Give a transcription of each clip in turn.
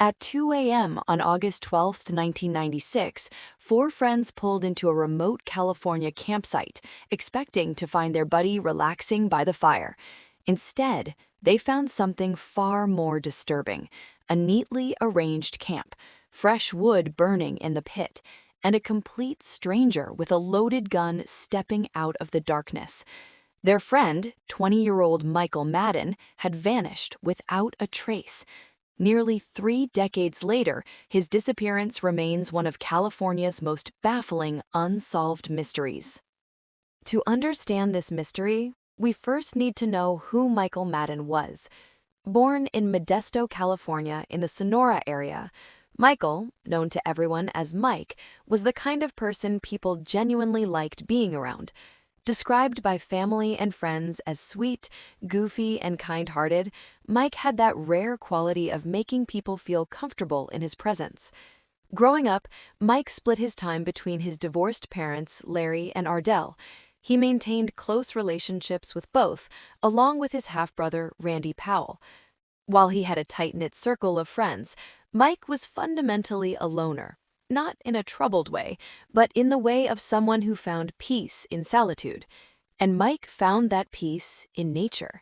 At 2 a.m. on August 12, 1996, four friends pulled into a remote California campsite, expecting to find their buddy relaxing by the fire. Instead, they found something far more disturbing: a neatly arranged camp, fresh wood burning in the pit, and a complete stranger with a loaded gun stepping out of the darkness. Their friend, 20-year-old Michael Madden, had vanished without a trace. Nearly 3 decades later, his disappearance remains one of California's most baffling unsolved mysteries. To understand this mystery, we first need to know who Michael Madden was. Born in Modesto, California, in the Sonora area, Michael, known to everyone as Mike, was the kind of person people genuinely liked being around. Described by family and friends as sweet, goofy, and kind-hearted, Mike had that rare quality of making people feel comfortable in his presence. Growing up, Mike split his time between his divorced parents, Larry and Ardell. He maintained close relationships with both, along with his half-brother, Randy Powell. While he had a tight-knit circle of friends, Mike was fundamentally a loner. Not in a troubled way, but in the way of someone who found peace in solitude. And Mike found that peace in nature.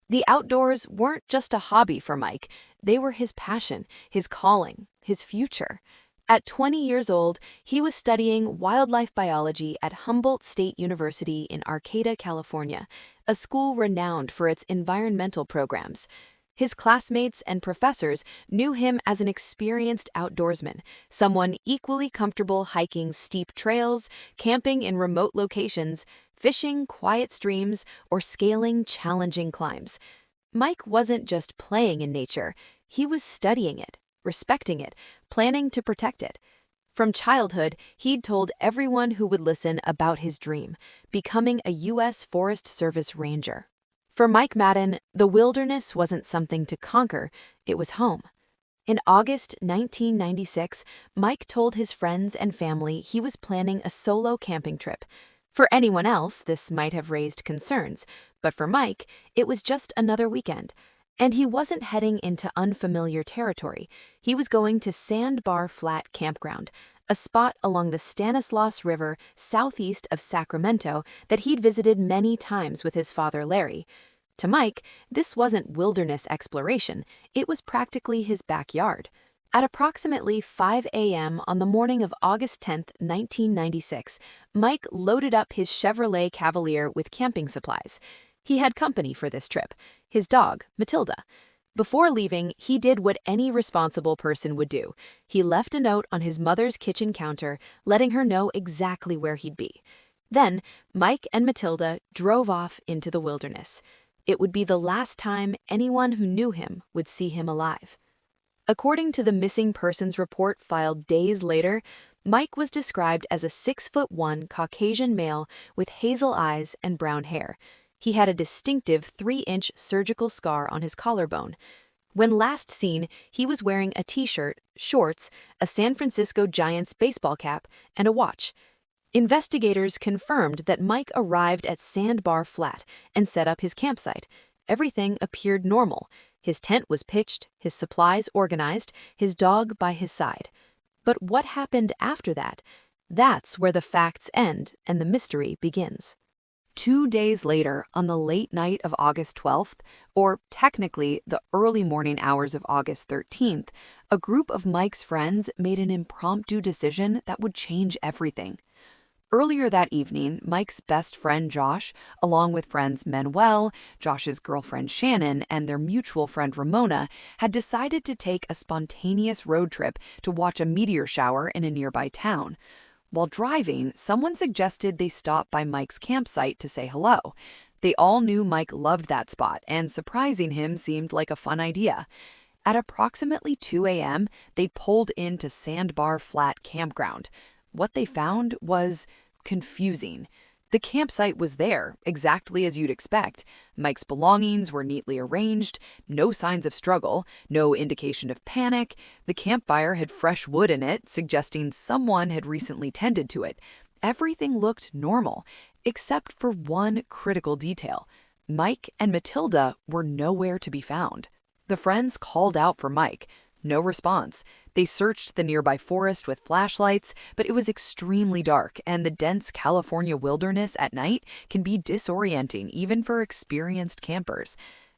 The outdoors weren't just a hobby for Mike, they were his passion, his calling, his future. At 20 years old, he was studying wildlife biology at Humboldt State University in Arcata, California, a school renowned for its environmental programs. His classmates and professors knew him as an experienced outdoorsman, someone equally comfortable hiking steep trails, camping in remote locations, fishing quiet streams, or scaling challenging climbs. Mike wasn't just playing in nature, he was studying it, respecting it, planning to protect it. From childhood, he'd told everyone who would listen about his dream: becoming a U.S. Forest Service ranger. For Mike Madden, the wilderness wasn't something to conquer, it was home. In August 1996, Mike told his friends and family he was planning a solo camping trip. For anyone else, this might have raised concerns, but for Mike, it was just another weekend. And he wasn't heading into unfamiliar territory. He was going to Sandbar Flat Campground, a spot along the Stanislaus River southeast of Sacramento that he'd visited many times with his father Larry. To Mike, this wasn't wilderness exploration, it was practically his backyard. At approximately 5 a.m. on the morning of August 10, 1996, Mike loaded up his Chevrolet Cavalier with camping supplies. He had company for this trip: his dog, Matilda. Before leaving, he did what any responsible person would do. He left a note on his mother's kitchen counter, letting her know exactly where he'd be. Then, Mike and Matilda drove off into the wilderness. It would be the last time anyone who knew him would see him alive. According to the missing persons report filed days later, Mike was described as a 6'1" Caucasian male with hazel eyes and brown hair. He had a distinctive 3-inch surgical scar on his collarbone. When last seen, he was wearing a t-shirt, shorts, a San Francisco Giants baseball cap, and a watch. Investigators confirmed that Mike arrived at Sandbar Flat and set up his campsite. Everything appeared normal. His tent was pitched, his supplies organized, his dog by his side. But what happened after that? That's where the facts end and the mystery begins. 2 days later, on the late night of August 12th, or technically the early morning hours of August 13th, a group of Mike's friends made an impromptu decision that would change everything. Earlier that evening, Mike's best friend Josh, along with friends Manuel, Josh's girlfriend Shannon, and their mutual friend Ramona, had decided to take a spontaneous road trip to watch a meteor shower in a nearby town. While driving, someone suggested they stop by Mike's campsite to say hello. They all knew Mike loved that spot, and surprising him seemed like a fun idea. At approximately 2 a.m., they pulled into Sandbar Flat Campground. What they found was confusing. The campsite was there, exactly as you'd expect. Mike's belongings were neatly arranged, no signs of struggle, no indication of panic. The campfire had fresh wood in it, suggesting someone had recently tended to it. Everything looked normal, except for one critical detail. Mike and Matilda were nowhere to be found. The friends called out for Mike. No response. They searched the nearby forest with flashlights, but it was extremely dark, and the dense California wilderness at night can be disorienting even for experienced campers.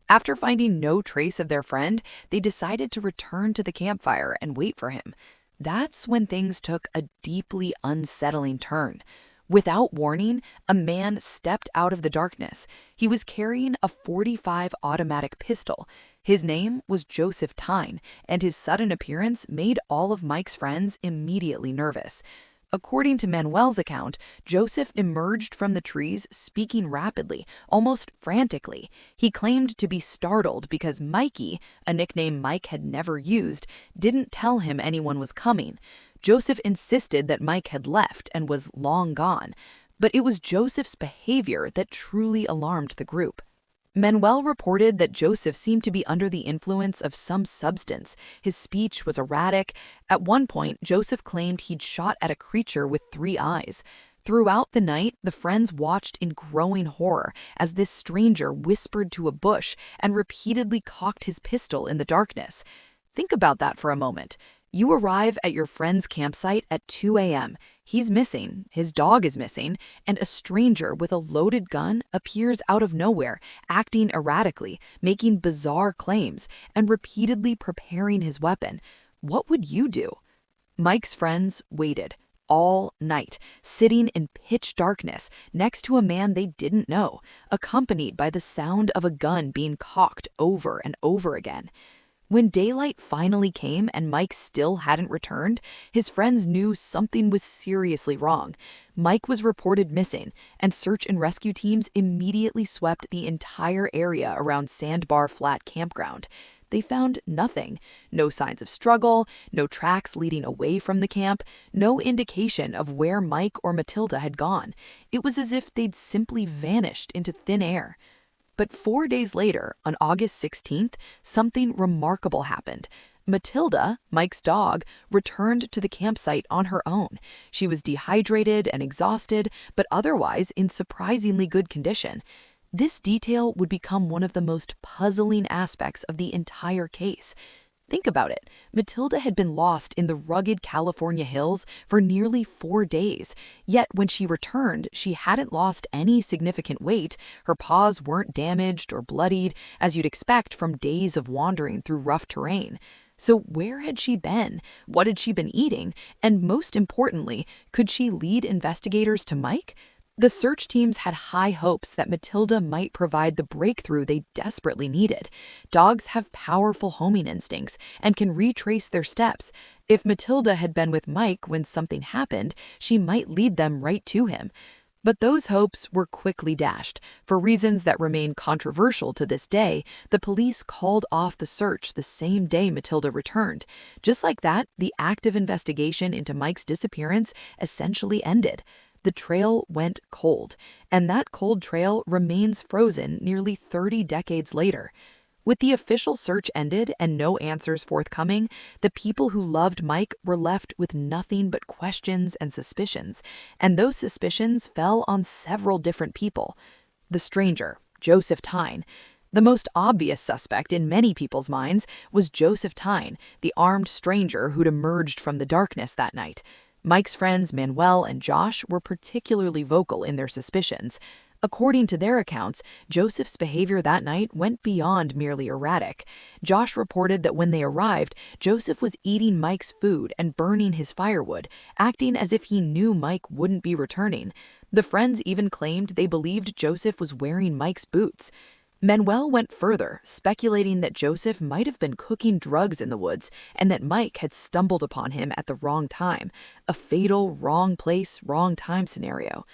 After finding no trace of their friend, they decided to return to the campfire and wait for him. That's when things took a deeply unsettling turn. Without warning, a man stepped out of the darkness. He was carrying a .45 automatic pistol. His name was Joseph Tyne, and his sudden appearance made all of Mike's friends immediately nervous. According to Manuel's account, Joseph emerged from the trees speaking rapidly, almost frantically. He claimed to be startled because Mikey, a nickname Mike had never used, didn't tell him anyone was coming. Joseph insisted that Mike had left and was long gone, but it was Joseph's behavior that truly alarmed the group. Manuel reported that Joseph seemed to be under the influence of some substance. His speech was erratic. At one point, Joseph claimed he'd shot at a creature with 3 eyes. Throughout the night, the friends watched in growing horror as this stranger whispered to a bush and repeatedly cocked his pistol in the darkness. Think about that for a moment. You arrive at your friend's campsite at 2 a.m. He's missing, his dog is missing, and a stranger with a loaded gun appears out of nowhere, acting erratically, making bizarre claims, and repeatedly preparing his weapon. What would you do? Mike's friends waited all night, sitting in pitch darkness next to a man they didn't know, accompanied by the sound of a gun being cocked over and over again. When daylight finally came and Mike still hadn't returned, his friends knew something was seriously wrong. Mike was reported missing, and search and rescue teams immediately swept the entire area around Sandbar Flat Campground. They found nothing. No signs of struggle, no tracks leading away from the camp, no indication of where Mike or Matilda had gone. It was as if they'd simply vanished into thin air. But 4 days later, on August 16th, something remarkable happened. Matilda, Mike's dog, returned to the campsite on her own. She was dehydrated and exhausted, but otherwise in surprisingly good condition. This detail would become one of the most puzzling aspects of the entire case. Think about it. Matilda had been lost in the rugged California hills for nearly 4 days. Yet when she returned, she hadn't lost any significant weight. Her paws weren't damaged or bloodied, as you'd expect from days of wandering through rough terrain. So where had she been? What had she been eating? And most importantly, could she lead investigators to Mike? The search teams had high hopes that Matilda might provide the breakthrough they desperately needed. Dogs have powerful homing instincts and can retrace their steps. If Matilda had been with Mike when something happened, she might lead them right to him. But those hopes were quickly dashed. For reasons that remain controversial to this day, the police called off the search the same day Matilda returned. Just like that, the active investigation into Mike's disappearance essentially ended. The trail went cold, and that cold trail remains frozen nearly 30 decades later. With the official search ended and no answers forthcoming, the people who loved Mike were left with nothing but questions and suspicions, and those suspicions fell on several different people. The stranger, Joseph Tyne. The most obvious suspect in many people's minds was Joseph Tyne, the armed stranger who'd emerged from the darkness that night. Mike's friends Manuel and Josh were particularly vocal in their suspicions. According to their accounts, Joseph's behavior that night went beyond merely erratic. Josh reported that when they arrived, Joseph was eating Mike's food and burning his firewood, acting as if he knew Mike wouldn't be returning. The friends even claimed they believed Joseph was wearing Mike's boots. Manuel went further, speculating that Joseph might have been cooking drugs in the woods and that Mike had stumbled upon him at the wrong time, a fatal wrong place, wrong time scenario.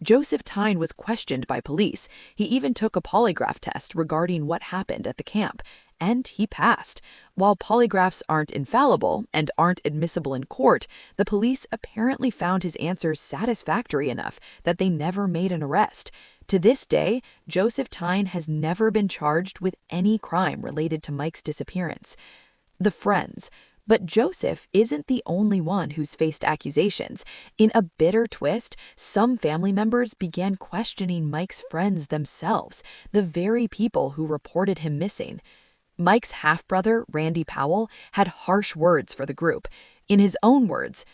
Joseph Tyne was questioned by police. He even took a polygraph test regarding what happened at the camp, and he passed. While polygraphs aren't infallible and aren't admissible in court, the police apparently found his answers satisfactory enough that they never made an arrest. To this day, Joseph Tyne has never been charged with any crime related to Mike's disappearance. The friends. But Joseph isn't the only one who's faced accusations. In a bitter twist, some family members began questioning Mike's friends themselves, the very people who reported him missing. Mike's half-brother, Randy Powell, had harsh words for the group. In his own words,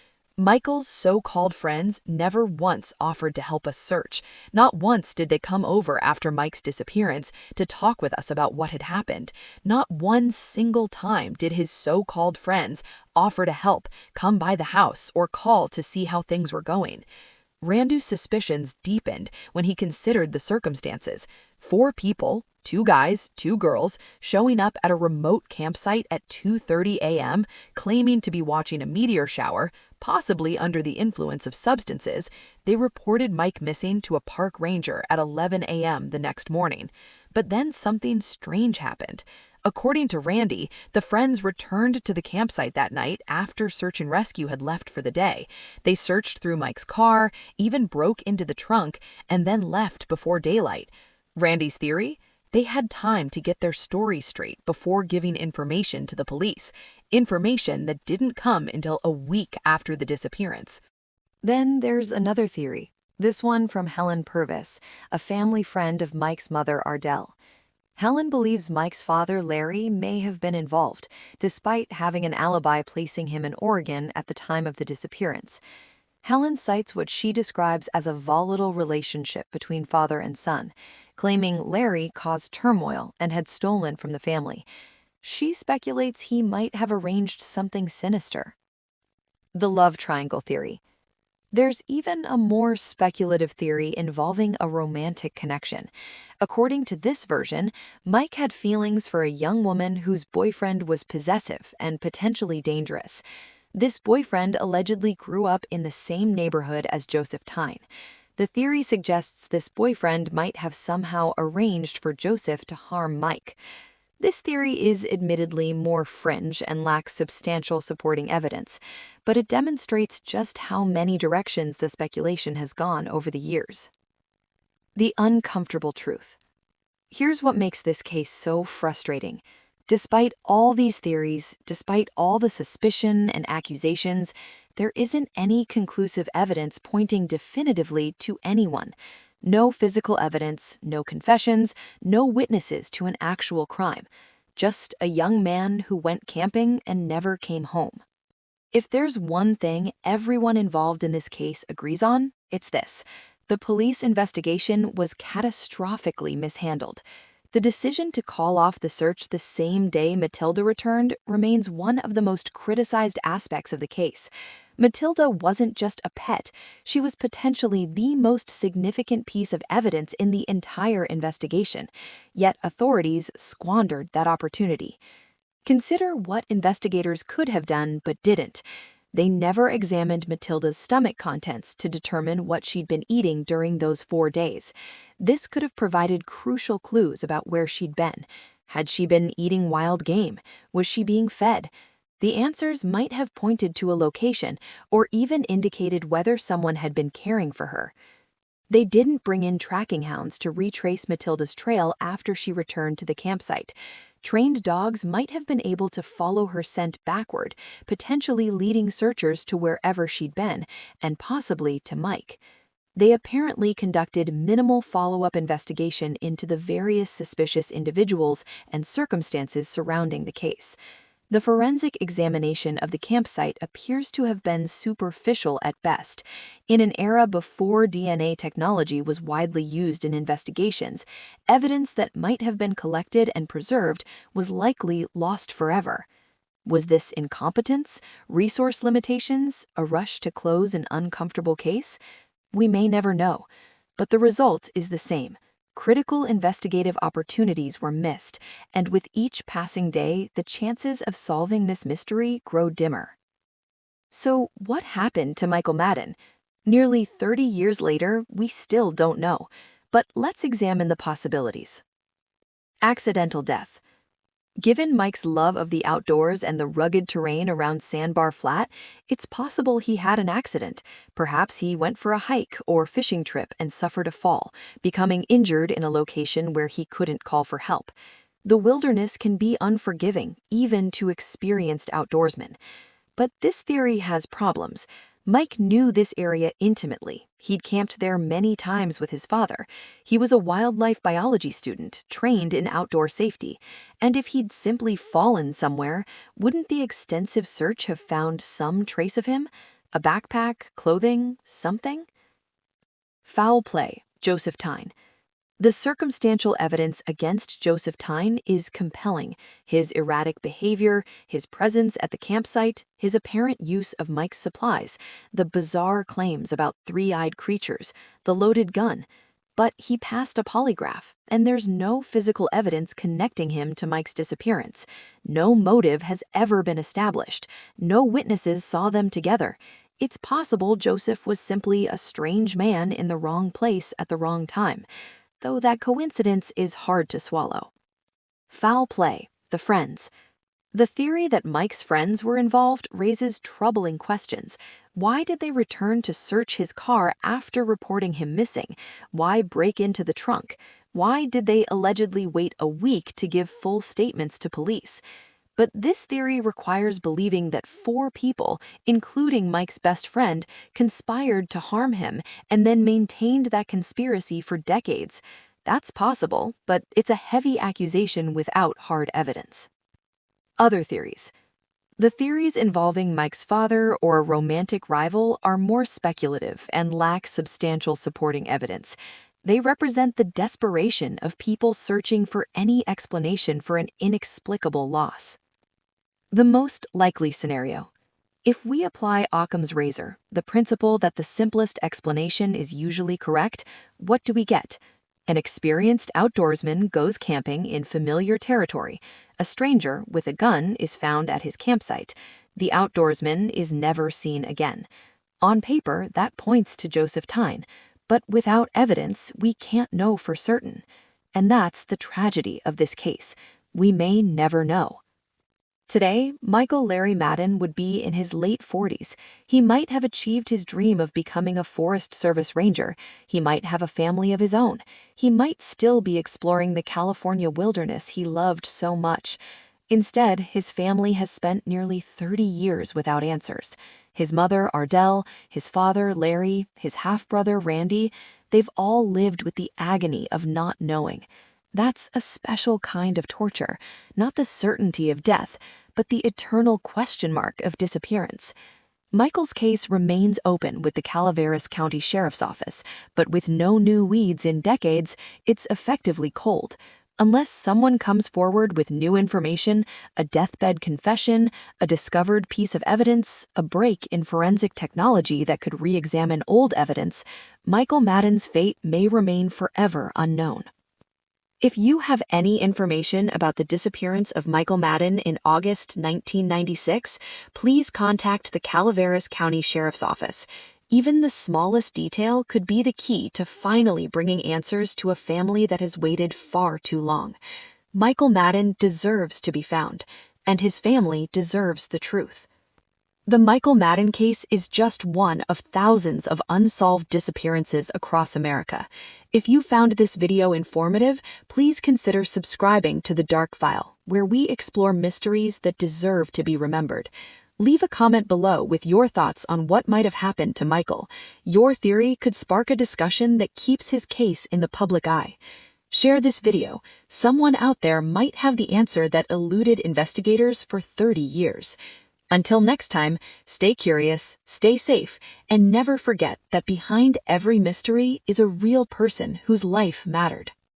Michael's so-called friends never once offered to help us search. Not once did they come over after Mike's disappearance to talk with us about what had happened. Not one single time did his so-called friends offer to help, come by the house, or call to see how things were going. Randu's suspicions deepened when he considered the circumstances. 4 people, 2 guys, 2 girls, showing up at a remote campsite at 2:30 a.m., claiming to be watching a meteor shower, possibly under the influence of substances. They reported Mike missing to a park ranger at 11 a.m. the next morning. But then something strange happened. According to Randy, the friends returned to the campsite that night after search and rescue had left for the day. They searched through Mike's car, even broke into the trunk, and then left before daylight. Randy's theory? They had time to get their story straight before giving information to the police, information that didn't come until a week after the disappearance. Then there's another theory, this one from Helen Purvis, a family friend of Mike's mother, Ardell. Helen believes Mike's father, Larry, may have been involved, despite having an alibi placing him in Oregon at the time of the disappearance. Helen cites what she describes as a volatile relationship between father and son, claiming Larry caused turmoil and had stolen from the family. She speculates he might have arranged something sinister. The love triangle theory. There's even a more speculative theory involving a romantic connection. According to this version, Mike had feelings for a young woman whose boyfriend was possessive and potentially dangerous. This boyfriend allegedly grew up in the same neighborhood as Joseph Tyne. The theory suggests this boyfriend might have somehow arranged for Joseph to harm Mike. This theory is admittedly more fringe and lacks substantial supporting evidence, but it demonstrates just how many directions the speculation has gone over the years. The uncomfortable truth. Here's what makes this case so frustrating. Despite all these theories, despite all the suspicion and accusations, there isn't any conclusive evidence pointing definitively to anyone. No physical evidence, no confessions, no witnesses to an actual crime. Just a young man who went camping and never came home. If there's one thing everyone involved in this case agrees on, it's this. The police investigation was catastrophically mishandled. The decision to call off the search the same day Matilda returned remains one of the most criticized aspects of the case. Matilda wasn't just a pet, she was potentially the most significant piece of evidence in the entire investigation, yet authorities squandered that opportunity. Consider what investigators could have done but didn't. They never examined Matilda's stomach contents to determine what she'd been eating during those 4 days. This could have provided crucial clues about where she'd been. Had she been eating wild game? Was she being fed? The answers might have pointed to a location or even indicated whether someone had been caring for her. They didn't bring in tracking hounds to retrace Matilda's trail after she returned to the campsite. Trained dogs might have been able to follow her scent backward, potentially leading searchers to wherever she'd been, and possibly to Mike. They apparently conducted minimal follow-up investigation into the various suspicious individuals and circumstances surrounding the case. The forensic examination of the campsite appears to have been superficial at best. In an era before DNA technology was widely used in investigations, evidence that might have been collected and preserved was likely lost forever. Was this incompetence, resource limitations, a rush to close an uncomfortable case? We may never know, but the result is the same. Critical investigative opportunities were missed, and with each passing day, the chances of solving this mystery grow dimmer. So, what happened to Michael Madden? Nearly 30 years later, we still don't know, but let's examine the possibilities. Accidental death. Given Mike's love of the outdoors and the rugged terrain around Sandbar Flat, it's possible he had an accident. Perhaps he went for a hike or fishing trip and suffered a fall, becoming injured in a location where he couldn't call for help. The wilderness can be unforgiving, even to experienced outdoorsmen. But this theory has problems. Mike knew this area intimately. He'd camped there many times with his father. He was a wildlife biology student, trained in outdoor safety. And if he'd simply fallen somewhere, wouldn't the extensive search have found some trace of him? A backpack, clothing, something? Foul play, Joseph Tyne. The circumstantial evidence against Joseph Tyne is compelling. His erratic behavior, his presence at the campsite, his apparent use of Mike's supplies, the bizarre claims about three-eyed creatures, the loaded gun. But he passed a polygraph, and there's no physical evidence connecting him to Mike's disappearance. No motive has ever been established. No witnesses saw them together. It's possible Joseph was simply a strange man in the wrong place at the wrong time, though that coincidence is hard to swallow. Foul play, the friends. The theory that Mike's friends were involved raises troubling questions. Why did they return to search his car after reporting him missing? Why break into the trunk? Why did they allegedly wait a week to give full statements to police? But this theory requires believing that 4 people, including Mike's best friend, conspired to harm him and then maintained that conspiracy for decades. That's possible, but it's a heavy accusation without hard evidence. Other theories. The theories involving Mike's father or a romantic rival are more speculative and lack substantial supporting evidence. They represent the desperation of people searching for any explanation for an inexplicable loss. The most likely scenario. If we apply Occam's razor, the principle that the simplest explanation is usually correct, what do we get? An experienced outdoorsman goes camping in familiar territory. A stranger with a gun is found at his campsite. The outdoorsman is never seen again. On paper, that points to Joseph Tyne, but without evidence, we can't know for certain. And that's the tragedy of this case. We may never know. Today, Michael Larry Madden would be in his late 40s. He might have achieved his dream of becoming a Forest Service ranger. He might have a family of his own. He might still be exploring the California wilderness he loved so much. Instead, his family has spent nearly 30 years without answers. His mother, Ardell, his father, Larry, his half-brother, Randy, they've all lived with the agony of not knowing. That's a special kind of torture, not the certainty of death, but the eternal question mark of disappearance. Michael's case remains open with the Calaveras County Sheriff's Office, but with no new leads in decades, it's effectively cold. Unless someone comes forward with new information, a deathbed confession, a discovered piece of evidence, a break in forensic technology that could re-examine old evidence, Michael Madden's fate may remain forever unknown. If you have any information about the disappearance of Michael Madden in August 1996, please contact the Calaveras County Sheriff's Office. Even the smallest detail could be the key to finally bringing answers to a family that has waited far too long. Michael Madden deserves to be found, and his family deserves the truth. The Michael Madden case is just one of thousands of unsolved disappearances across America. If you found this video informative, please consider subscribing to The Dark File, where we explore mysteries that deserve to be remembered. Leave a comment below with your thoughts on what might have happened to Michael. Your theory could spark a discussion that keeps his case in the public eye. Share this video. Someone out there might have the answer that eluded investigators for 30 years. Until next time, stay curious, stay safe, and never forget that behind every mystery is a real person whose life mattered.